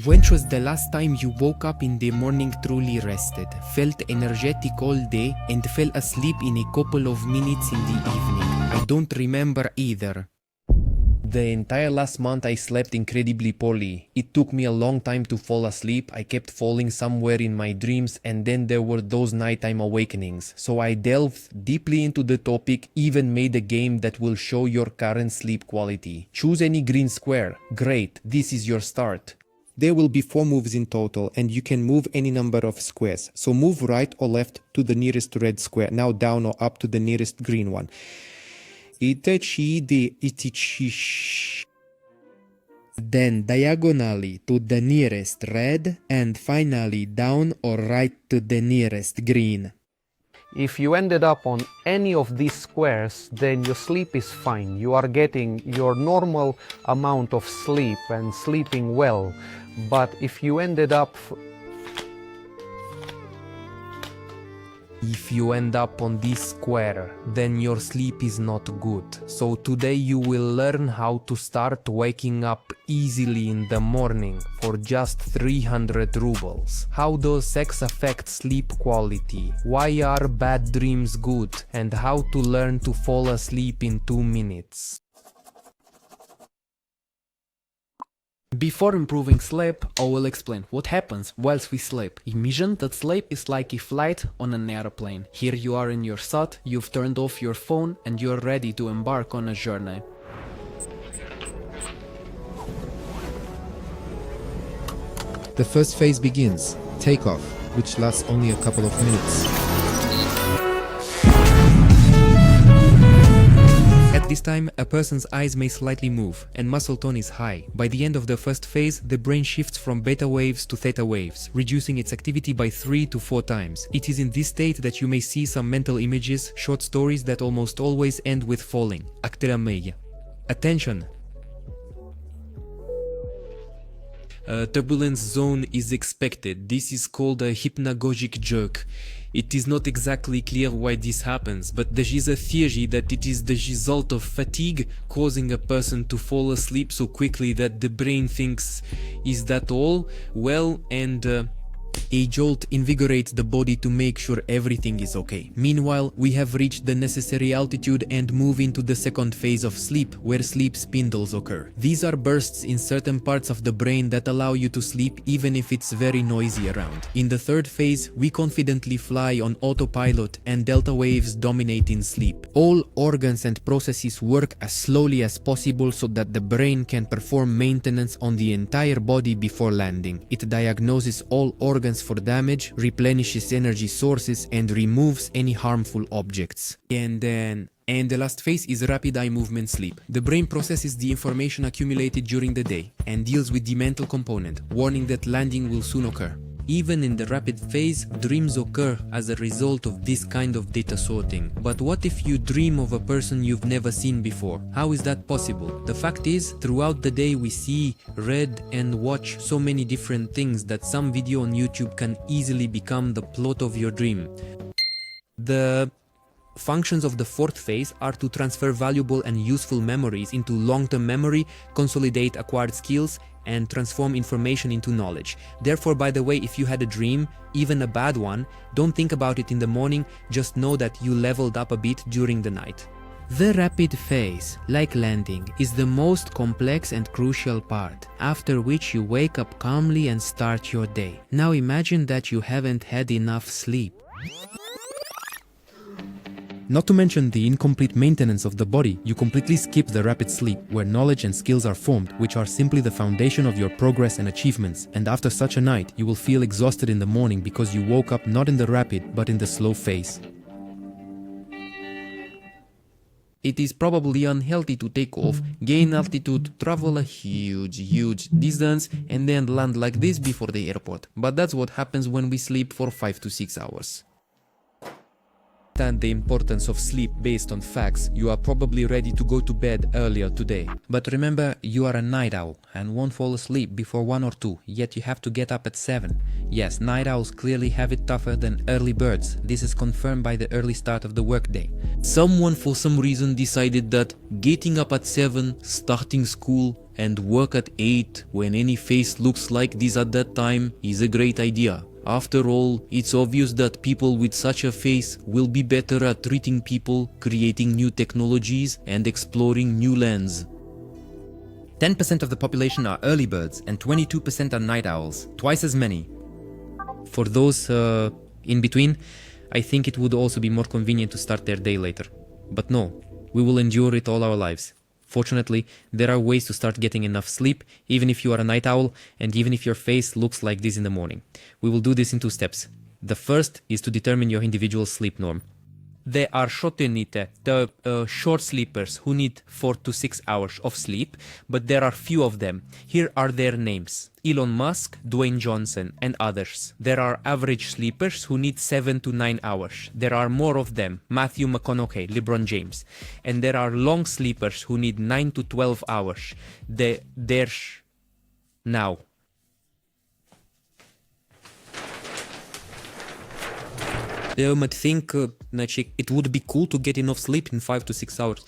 When was the last time you woke up in the morning truly rested, felt energetic all day, and fell asleep in a couple of minutes in the evening? I don't remember either. The entire last month I slept incredibly poorly. It took me a long time to fall asleep. I kept falling somewhere in my dreams, and then there were those nighttime awakenings. So I delved deeply into the topic, even made a game that will show your current sleep quality. Choose any green square. Great, this is your start. There will be 4 moves in total, and you can move any number of squares. So move right or left to the nearest red square, now down or up to the nearest green one. Then diagonally to the nearest red, and finally down or right to the nearest green. If you ended up on any of these squares, then your sleep is fine. You are getting your normal amount of sleep and sleeping well. But if you end up on this square, then your sleep is not good. So today you will learn how to start waking up easily in the morning for just 300 rubles. How does sex affect sleep quality? Why are bad dreams good? And how to learn to fall asleep in 2 minutes. Before improving sleep, I will explain what happens whilst we sleep. Imagine that sleep is like a flight on an airplane. Here you are in your seat, you've turned off your phone, and you're ready to embark on a journey. The first phase begins, takeoff, which lasts only a couple of minutes. At this time, a person's eyes may slightly move, and muscle tone is high. By the end of the first phase, the brain shifts from beta waves to theta waves, reducing its activity by 3 to 4 times. It is in this state that you may see some mental images, short stories that almost always end with falling. Acterameia. Attention! A turbulence zone is expected. This is called a hypnagogic jerk. It is not exactly clear why this happens, but there is a theory that it is the result of fatigue causing a person to fall asleep so quickly that the brain thinks, is that all? Well, and a jolt invigorates the body to make sure everything is okay. Meanwhile, we have reached the necessary altitude and move into the second phase of sleep, where sleep spindles occur. These are bursts in certain parts of the brain that allow you to sleep even if it's very noisy around. In the third phase, we confidently fly on autopilot and delta waves dominate in sleep. All organs and processes work as slowly as possible so that the brain can perform maintenance on the entire body before landing. It diagnoses all organs for damage, replenishes energy sources, and removes any harmful objects. And the last phase is rapid eye movement sleep. The brain processes the information accumulated during the day and deals with the mental component, warning that landing will soon occur. Even in the rapid phase, dreams occur as a result of this kind of data sorting. But what if you dream of a person you've never seen before? How is that possible? The fact is, throughout the day we see, read, and watch so many different things that some video on YouTube can easily become the plot of your dream. The functions of the fourth phase are to transfer valuable and useful memories into long-term memory, consolidate acquired skills, and transform information into knowledge. Therefore, by the way, if you had a dream, even a bad one, don't think about it in the morning, just know that you leveled up a bit during the night. The rapid phase, like landing, is the most complex and crucial part, after which you wake up calmly and start your day. Now imagine that you haven't had enough sleep. Not to mention the incomplete maintenance of the body, you completely skip the rapid sleep, where knowledge and skills are formed, which are simply the foundation of your progress and achievements, and after such a night, you will feel exhausted in the morning because you woke up not in the rapid, but in the slow phase. It is probably unhealthy to take off, gain altitude, travel a huge distance, and then land like this before the airport. But that's what happens when we sleep for 5 to 6 hours. understand the importance of sleep based on facts, you are probably ready to go to bed earlier today. But remember, you are a night owl and won't fall asleep before 1 or 2, yet you have to get up at 7. Yes, night owls clearly have it tougher than early birds. This is confirmed by the early start of the workday. Someone for some reason decided that getting up at 7, starting school, and work at 8 when any face looks like this at that time is a great idea. After all, it's obvious that people with such a face will be better at treating people, creating new technologies, and exploring new lands. 10% of the population are early birds and 22% are night owls, twice as many. For those in between, I think it would also be more convenient to start their day later. But no, we will endure it all our lives. Fortunately, there are ways to start getting enough sleep, even if you are a night owl and even if your face looks like this in the morning. We will do this in 2 steps. The first is to determine your individual sleep norm. There are the short sleepers who need 4 to 6 hours of sleep, but there are few of them. Here are their names: Elon Musk, Dwayne Johnson, and others. There are average sleepers who need 7 to 9 hours. There are more of them: Matthew McConaughey, LeBron James. And there are long sleepers who need 9 to 12 hours. Now. You might think it would be cool to get enough sleep in 5 to 6 hours,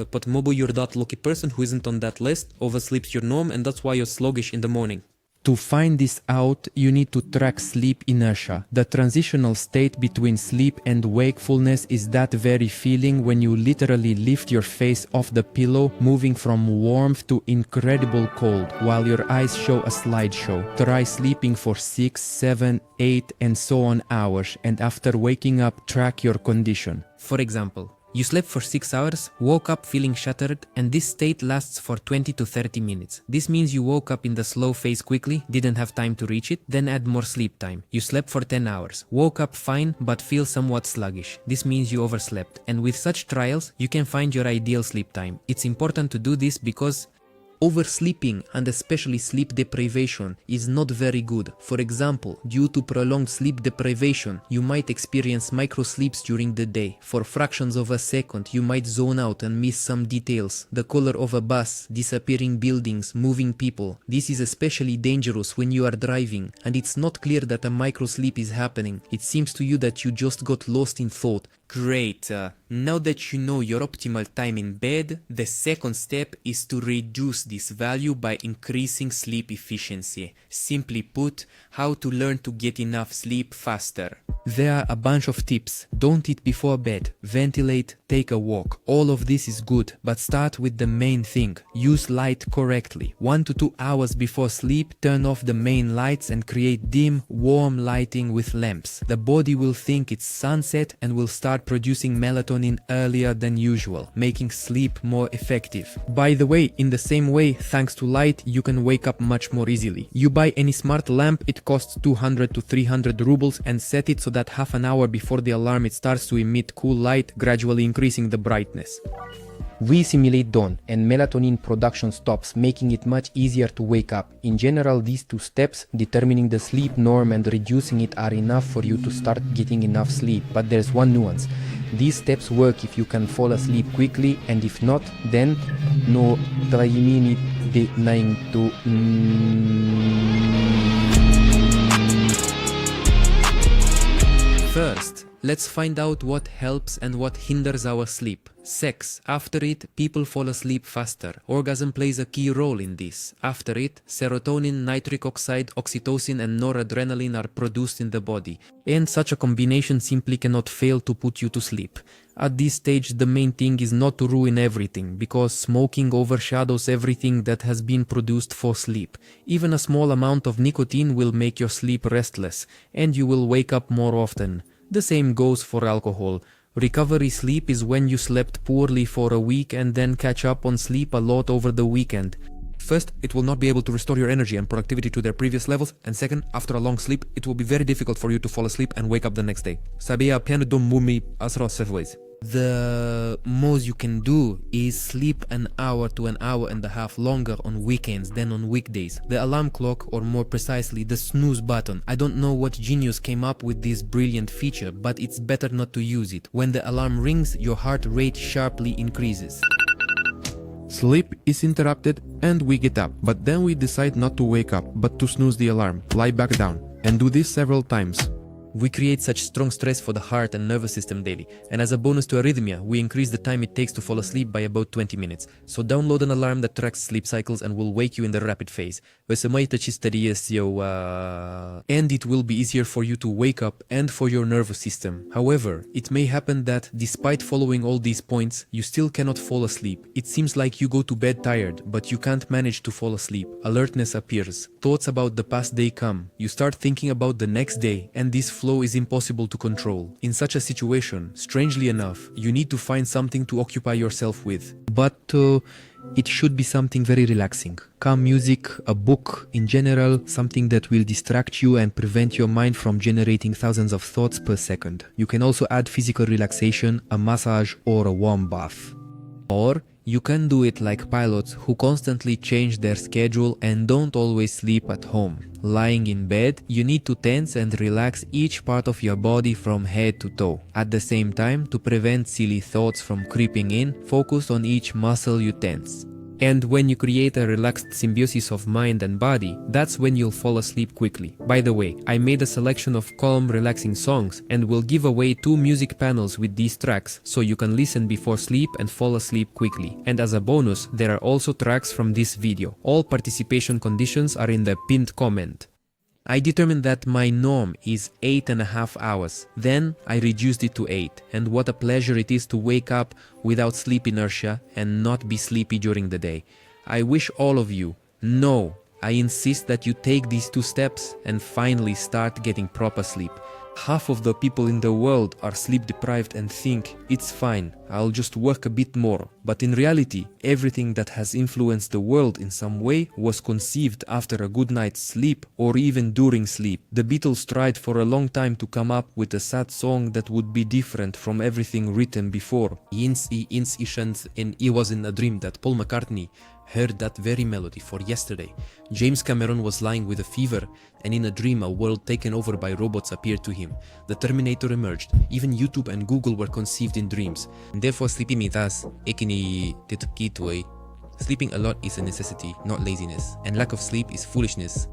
but maybe you're that lucky person who isn't on that list, oversleeps your norm, and that's why you're sluggish in the morning. To find this out, you need to track sleep inertia. The transitional state between sleep and wakefulness is that very feeling when you literally lift your face off the pillow, moving from warmth to incredible cold, while your eyes show a slideshow. Try sleeping for 6, 7, 8, and so on hours, and after waking up, track your condition. For example, you slept for 6 hours, woke up feeling shattered, and this state lasts for 20 to 30 minutes. This means you woke up in the slow phase quickly, didn't have time to reach it, then add more sleep time. You slept for 10 hours, woke up fine but feel somewhat sluggish. This means you overslept. And with such trials, you can find your ideal sleep time. It's important to do this because oversleeping, and especially sleep deprivation, is not very good. For example, due to prolonged sleep deprivation, you might experience microsleeps during the day. For fractions of a second, you might zone out and miss some details: the color of a bus, disappearing buildings, moving people. This is especially dangerous when you are driving, and it's not clear that a microsleep is happening. It seems to you that you just got lost in thought. Great, now that you know your optimal time in bed, the second step is to reduce this value by increasing sleep efficiency. Simply put, how to learn to get enough sleep faster. There are a bunch of tips. Don't eat before bed, ventilate, take a walk. All of this is good, but start with the main thing. Use light correctly. 1 to 2 hours before sleep, turn off the main lights and create dim, warm lighting with lamps. The body will think it's sunset and will start producing melatonin earlier than usual, making sleep more effective. By the way, in the same way, thanks to light, you can wake up much more easily. You buy any smart lamp, it costs 200 to 300 rubles, and set it so that half an hour before the alarm it starts to emit cool light, gradually increasing the brightness. We simulate dawn and melatonin production stops, making it much easier to wake up. In general, these 2 steps, determining the sleep norm and reducing it, are enough for you to start getting enough sleep. But there's one nuance. These steps work if you can fall asleep quickly, and if not, then no 3 minutes de 9 to... First, let's find out what helps and what hinders our sleep. Sex. After it, people fall asleep faster. Orgasm plays a key role in this. After it, serotonin, nitric oxide, oxytocin, and noradrenaline are produced in the body. And such a combination simply cannot fail to put you to sleep. At this stage, the main thing is not to ruin everything, because smoking overshadows everything that has been produced for sleep. Even a small amount of nicotine will make your sleep restless, and you will wake up more often. The same goes for alcohol. Recovery sleep is when you slept poorly for a week and then catch up on sleep a lot over the weekend. First, it will not be able to restore your energy and productivity to their previous levels, and second, after a long sleep, it will be very difficult for you to fall asleep and wake up the next day. Sabia piano dom mumi asra sefways. The most you can do is sleep an hour to an hour and a half longer on weekends than on weekdays. The alarm clock, or more precisely, the snooze button. I don't know what genius came up with this brilliant feature, but it's better not to use it. When the alarm rings, your heart rate sharply increases. Sleep is interrupted and we get up, but then we decide not to wake up, but to snooze the alarm, lie back down, and do this several times. We create such strong stress for the heart and nervous system daily, and as a bonus to arrhythmia, we increase the time it takes to fall asleep by about 20 minutes. So download an alarm that tracks sleep cycles and will wake you in the rapid phase. And it will be easier for you to wake up and for your nervous system. However, it may happen that, despite following all these points, you still cannot fall asleep. It seems like you go to bed tired, but you can't manage to fall asleep. Alertness appears. Thoughts about the past day come. You start thinking about the next day, and this flow is impossible to control. In such a situation, strangely enough, you need to find something to occupy yourself with. But it should be something very relaxing. Calm music, a book, in general, something that will distract you and prevent your mind from generating thousands of thoughts per second. You can also add physical relaxation, a massage or a warm bath. Or you can do it like pilots who constantly change their schedule and don't always sleep at home. Lying in bed, you need to tense and relax each part of your body from head to toe. At the same time, to prevent silly thoughts from creeping in, focus on each muscle you tense. And when you create a relaxed symbiosis of mind and body, that's when you'll fall asleep quickly. By the way, I made a selection of calm, relaxing songs and will give away 2 music panels with these tracks, so you can listen before sleep and fall asleep quickly. And as a bonus, there are also tracks from this video. All participation conditions are in the pinned comment. I determined that my norm is 8.5 hours. Then I reduced it to 8, and what a pleasure it is to wake up without sleep inertia and not be sleepy during the day. I wish all of you, no, I insist that you take these 2 steps and finally start getting proper sleep. Half of the people in the world are sleep deprived and think, it's fine, I'll just work a bit more. But in reality, everything that has influenced the world in some way was conceived after a good night's sleep or even during sleep. The Beatles tried for a long time to come up with a sad song that would be different from everything written before. It was in a dream that Paul McCartney heard that very melody for yesterday. James Cameron was lying with a fever, and in a dream a world taken over by robots appeared to him. The Terminator emerged. Even YouTube and Google were conceived in dreams. Therefore, sleeping a lot is a necessity, not laziness, and lack of sleep is foolishness.